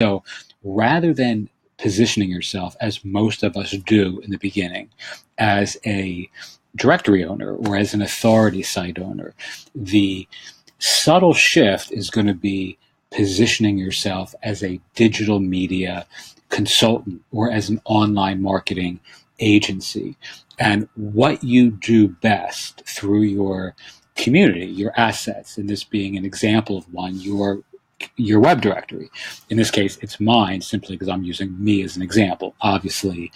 So rather than positioning yourself, as most of us do in the beginning, as a directory owner or as an authority site owner, the subtle shift is going to be positioning yourself as a digital media consultant or as an online marketing agency. And what you do best through your community, your assets, and this being an example of one, your web directory. In this case, it's mine simply because I'm using me as an example. Obviously,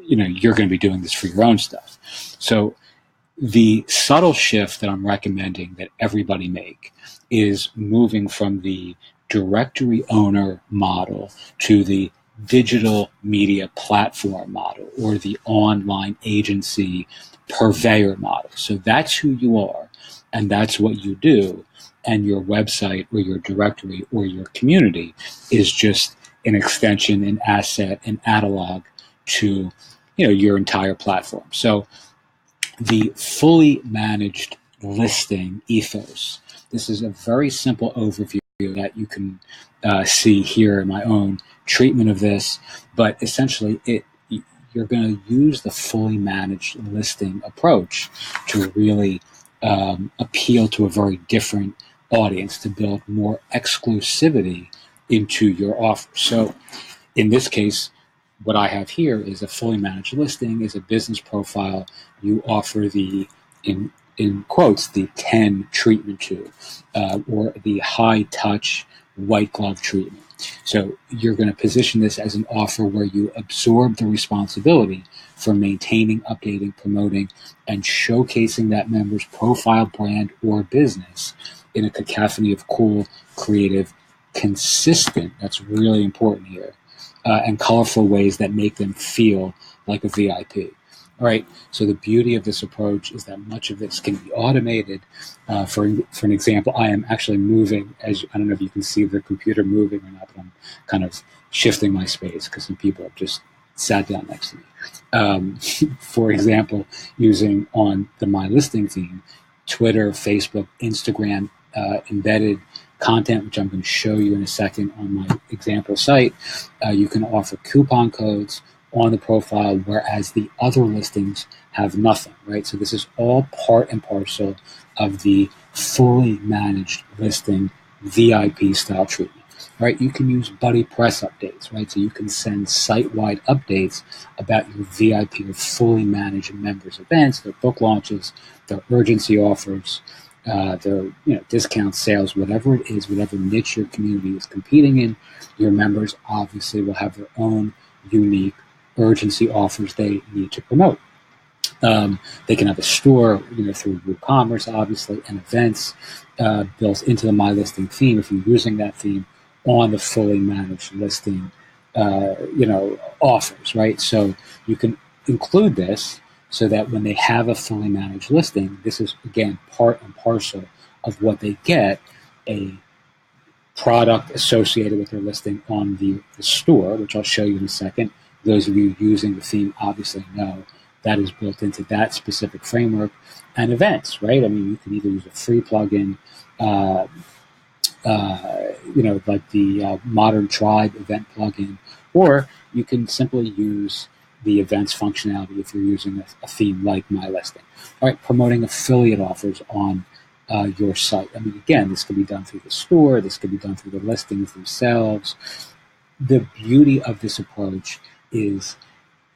you're going to be doing this for your own stuff. So the subtle shift that I'm recommending that everybody make is moving from the directory owner model to the digital media platform model or the online agency purveyor model. So that's who you are and that's what you do. And your website or your directory or your community is just an extension, an asset, an analog to your entire platform. So the fully managed listing ethos. This is a very simple overview that you can see here in my own treatment of this, but essentially you're going to use the fully managed listing approach to really appeal to a very different audience, to build more exclusivity into your offer. So in this case, what I have here is a fully managed listing, is a business profile. You offer the, in quotes, the 10 treatment to, or the high touch white glove treatment. So you're going to position this as an offer where you absorb the responsibility for maintaining, updating, promoting, and showcasing that member's profile, brand, or business in a cacophony of cool, creative, consistent, that's really important here, and colorful ways that make them feel like a VIP. All right. So the beauty of this approach is that much of this can be automated. For an example, I am actually moving. I don't know if you can see the computer moving or not, but I'm kind of shifting my space because some people have just sat down next to me. For example, using on the MYListing theme, Twitter, Facebook, Instagram, embedded content, which I'm going to show you in a second on my example site. You can offer coupon codes on the profile, whereas the other listings have nothing, right? So this is all part and parcel of the fully managed listing VIP style treatment, right? You can use buddy press updates, right? So you can send site-wide updates about your VIP or fully managed members events, their book launches, their urgency offers, their discount sales, whatever it is, whatever niche your community is competing in. Your members obviously will have their own unique urgency offers they need to promote. They can have a store, through WooCommerce, obviously, and events built into the MYListing theme if you're using that theme on the fully managed listing, offers, right? So you can include this so that when they have a fully managed listing, this is, again, part and parcel of what they get, a product associated with their listing on the store, which I'll show you in a second. Those of you using the theme obviously know that is built into that specific framework, and events, right? I mean, you can either use a free plugin, like the Modern Tribe event plugin, or you can simply use the events functionality if you're using a theme like MYListing. All right, promoting affiliate offers on your site. I mean, again, this could be done through the store. This could be done through the listings themselves. The beauty of this approach is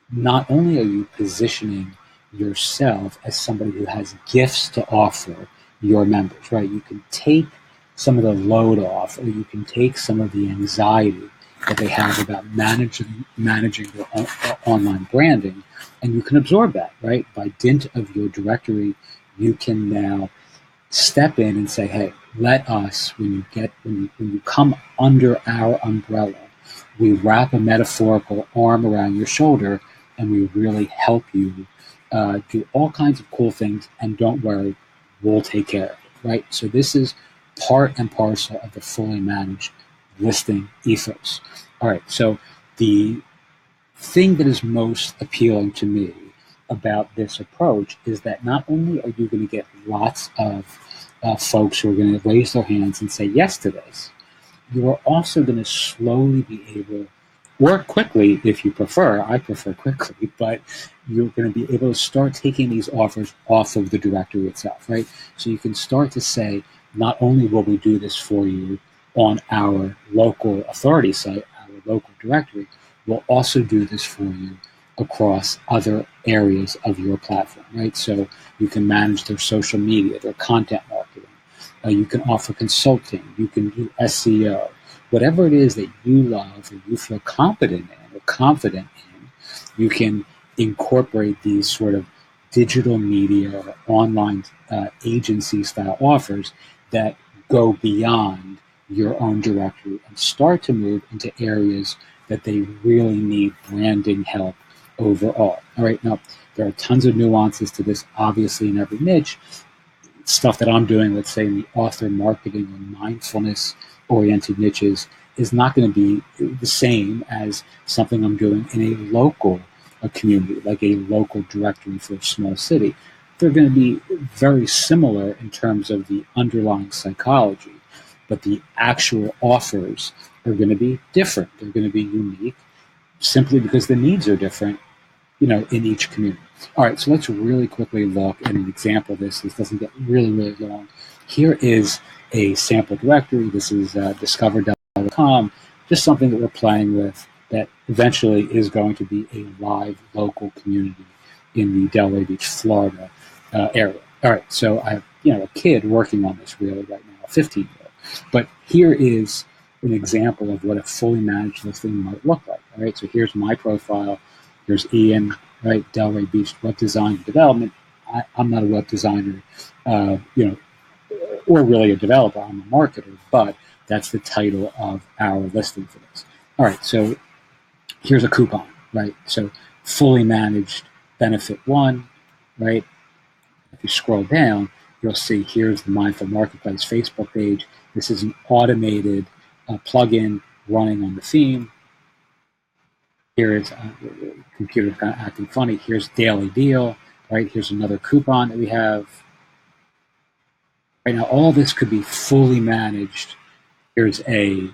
not only are you positioning yourself as somebody who has gifts to offer your members, right? You can take some of the load off, or you can take some of the anxiety that they have about managing their online branding, and you can absorb that, right? By dint of your directory, you can now step in and say, hey, let us, when you come under our umbrella, we wrap a metaphorical arm around your shoulder and we really help you do all kinds of cool things, and don't worry, we'll take care of it, right? So this is part and parcel of the fully managed listing ethos. All right, so the thing that is most appealing to me about this approach is that not only are you going to get lots of folks who are going to raise their hands and say yes to this, you are also going to slowly be able, or quickly if you prefer, I prefer quickly, but you're going to be able to start taking these offers off of the directory itself, right? So you can start to say, not only will we do this for you on our local authority site, our local directory, we'll also do this for you across other areas of your platform, right? So you can manage their social media, their content marketing. You can offer consulting. You can do SEO. Whatever it is that you love or you feel competent in or confident in, you can incorporate these sort of digital media or online agency style offers that go beyond your own directory and start to move into areas that they really need branding help overall. All right, now there are tons of nuances to this, obviously, in every niche. Stuff that I'm doing, let's say in the author marketing or mindfulness oriented niches, is not going to be the same as something I'm doing in a local community, like a local directory for a small city. They're going to be very similar in terms of the underlying psychology, but the actual offers are going to be different. They're going to be unique simply because the needs are different, in each community. All right, so let's really quickly look at an example of this. This doesn't get really, really long. Here is a sample directory. This is discover.com, just something that we're playing with that eventually is going to be a live local community in the Delray Beach, Florida area. All right, so I have a kid working on this really right now, a 15-year-old. But here is an example of what a fully managed listing might look like. All right, so here's my profile. There's Ian, right? Delray Beach Web Design and Development. I'm not a web designer, or really a developer. I'm a marketer, but that's the title of our listing for this. All right, so here's a coupon, right? So fully managed benefit one, right? If you scroll down, you'll see here's the Mindful Marketplace Facebook page. This is an automated plugin running on the theme. Here is computer kind of acting funny. Here's daily deal, right? Here's another coupon that we have. Right now, all this could be fully managed. Here's a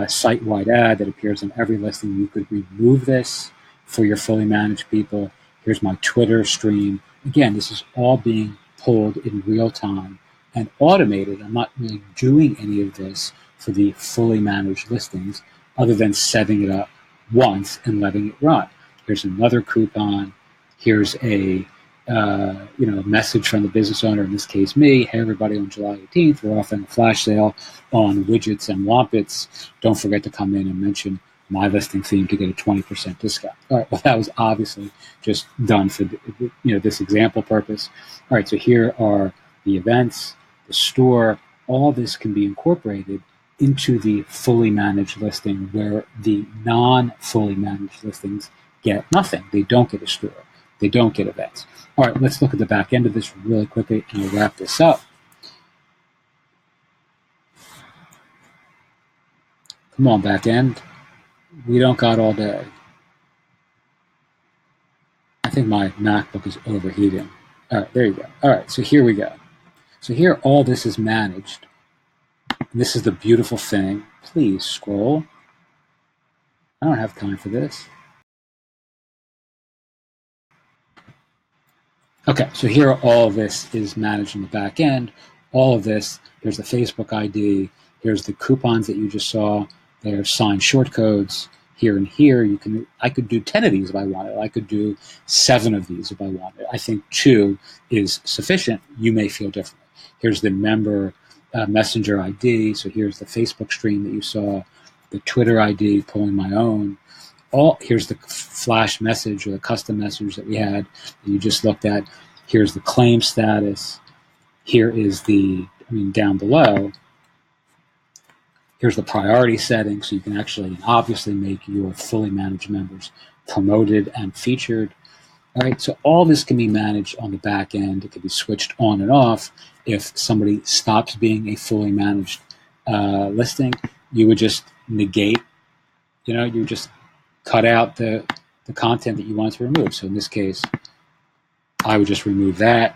site-wide ad that appears on every listing. You could remove this for your fully managed people. Here's my Twitter stream. Again, this is all being pulled in real time and automated. I'm not really doing any of this for the fully managed listings other than setting it up once and letting it run. Here's another coupon. Here's a message from the business owner, in this case me. Hey, everybody, on July 18th, we're offering a flash sale on widgets and wampets. Don't forget to come in and mention MYListing theme to get a 20% discount. All right, well, that was obviously just done for this example purpose. All right, so here are the events, the store. All this can be incorporated into the fully managed listing, where the non-fully managed listings get nothing. They don't get a store. They don't get events. All right, let's look at the back end of this really quickly, and we'll wrap this up. Come on, back end. We don't got all day. I think my MacBook is overheating. All right, there you go. All right, so here we go. So here all this is managed. And this is the beautiful thing. Please scroll. I don't have time for this. Okay, so here all of this is managed in the back end. All of this, there's the Facebook ID, there's the coupons that you just saw, there's signed short codes here and here. I could do 10 of these if I wanted. I could do 7 of these if I wanted. I think 2 is sufficient. You may feel differently. Here's the member messenger ID. So here's the Facebook stream that you saw, the Twitter ID, pulling my own. Here's the flash message or the custom message that we had that you just looked at. Here's the claim status. Here is down below, here's the priority setting, so you can actually obviously make your fully managed members promoted and featured. All right, so all this can be managed on the back end. It can be switched on and off. If somebody stops being a fully managed listing, you would just negate, you just cut out the content that you want to remove. So in this case, I would just remove that.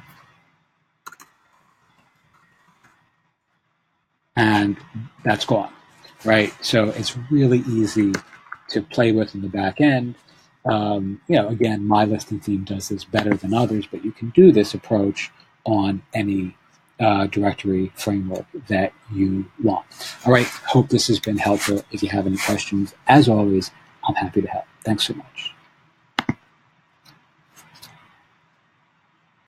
And that's gone. right? So it's really easy to play with in the back end. Again, MYListing theme does this better than others, but you can do this approach on any directory framework that you want. All right, hope this has been helpful. If you have any questions, as always, I'm happy to help. Thanks so much.